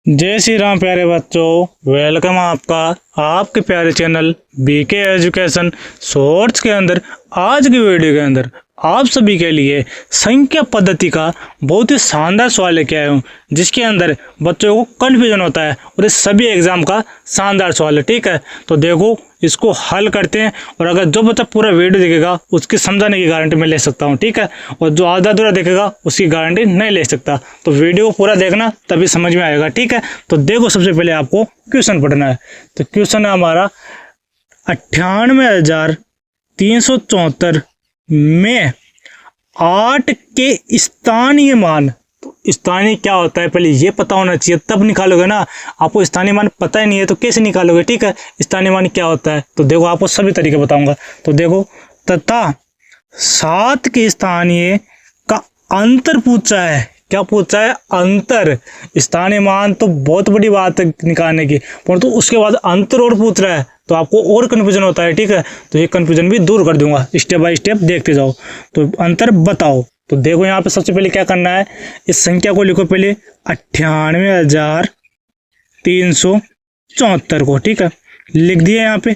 जय श्री राम प्यारे बच्चों, वेलकम आपका आपके प्यारे चैनल बीके एजुकेशन शॉर्ट्स के अंदर। आज की वीडियो के अंदर आप सभी के लिए संख्या पद्धति का बहुत ही शानदार सवाल लेके आया हूँ, जिसके अंदर बच्चों को कन्फ्यूजन होता है और इस सभी एग्जाम का शानदार सवाल है। ठीक है, तो देखो इसको हल करते हैं और अगर जो बच्चा पूरा वीडियो देखेगा उसकी समझाने की गारंटी मैं ले सकता हूँ। ठीक है, और जो आधा अधूरा देखेगा उसकी गारंटी नहीं ले सकता। तो वीडियो को पूरा देखना तभी समझ में आएगा। ठीक है, तो देखो सबसे पहले आपको क्वेश्चन पढ़ना है। तो क्वेश्चन है हमारा 98,374 में 8 के स्थानीय मान। तो स्थानीय क्या होता है पहले ये पता होना चाहिए, तब निकालोगे ना। आपको स्थानीय मान पता ही नहीं है तो कैसे निकालोगे। ठीक है, स्थानीय मान क्या होता है तो देखो आपको सभी तरीके बताऊंगा। तो देखो, तथा 7 के स्थानीय का अंतर पूछा है। क्या पूछा है? अंतर। स्थानीय मान तो बहुत बड़ी बात है निकालने की, परंतु उसके बाद अंतर और पूछ रहा है तो आपको और कन्फ्यूजन होता है। ठीक है, तो ये कन्फ्यूजन भी दूर कर दूंगा, स्टेप बाय स्टेप देखते जाओ। तो अंतर बताओ। तो देखो यहाँ पे सबसे पहले क्या करना है, इस संख्या को लिखो पहले 98,374 को। ठीक है, लिख दिया यहाँ पे।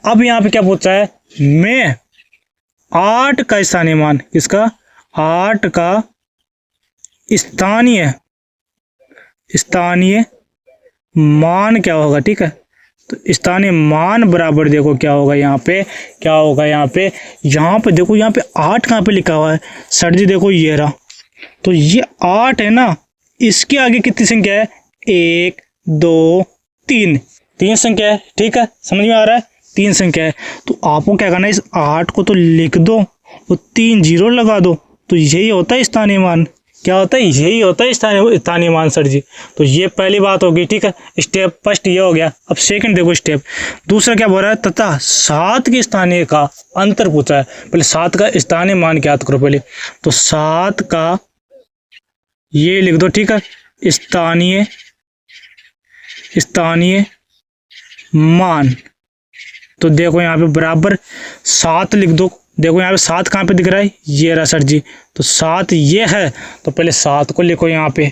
अब यहाँ पे क्या पूछा है, मैं 8 का स्थानीय मान, किसका? 8 का स्थानीय मान क्या होगा। ठीक है, तो स्थानीय मान बराबर देखो क्या होगा यहाँ पे, क्या होगा यहाँ पे देखो, यहाँ पे 8 कहाँ पे लिखा हुआ है सर जी? देखो ये रहा, तो ये 8 है ना, इसके आगे कितनी संख्या है? 1 2 3, 3 संख्या है। ठीक है, समझ में आ रहा है? 3 संख्या है। तो आपको क्या करना है, इस 8 को तो लिख दो और 3 जीरो लगा दो, तो यही होता है स्थानीय मान। क्या होता है? यही होता है स्थानीय मान सर जी। तो ये पहली बात होगी। ठीक है, स्टेप फर्स्ट ये हो गया। अब सेकंड देखो स्टेप दूसरा क्या बोल रहा है, तथा 7 के स्थानीय का अंतर पूछा है। पहले 7 का स्थानीय मान क्या करो पहले, तो 7 का ये लिख दो। ठीक है, स्थानीय मान। तो देखो यहाँ पे बराबर 7 लिख दो। देखो यहाँ पे 7 कहाँ पे दिख रहा है? ये रहा सर जी। तो 7 ये है, तो पहले 7 को लिखो यहाँ पे,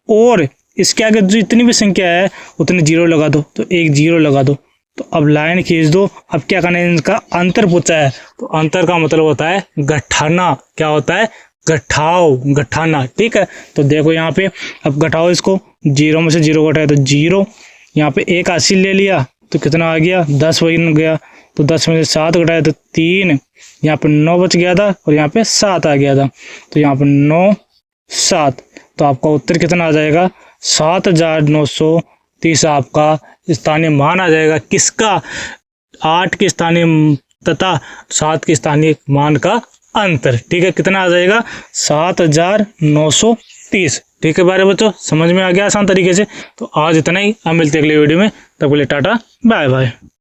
और इसके आगे जितनी भी संख्या है उतने जीरो लगा दो, तो 1 जीरो लगा दो। तो अब लाइन खींच दो। अब क्या करना है, इनका अंतर पूछा है, तो अंतर का मतलब होता है घटाना। क्या होता है? घटाना। ठीक है, तो देखो यहाँ पे अब घटाओ इसको, 0 में से 0 घटाए तो 0, यहाँ पे 1 हासिल ले लिया तो कितना आ गया? 10 बन गया। तो 10 में से 7 घटाए तो 3, यहाँ पे 9 बच गया था और यहाँ पे 7 आ गया था। तो यहाँ पे 9 7, तो आपका उत्तर कितना आ जाएगा? 7,930 आपका स्थानीय मान आ जाएगा। किसका? 8 के स्थानीय तथा 7 के स्थानीय मान का अंतर। ठीक है, कितना आ जाएगा? 7,930। ठीक है बारे बच्चों, समझ में आ गया आसान तरीके से। तो आज इतना ही, अब मिलते हैं अगले वीडियो में। तब के लिए टाटा बाय बाय।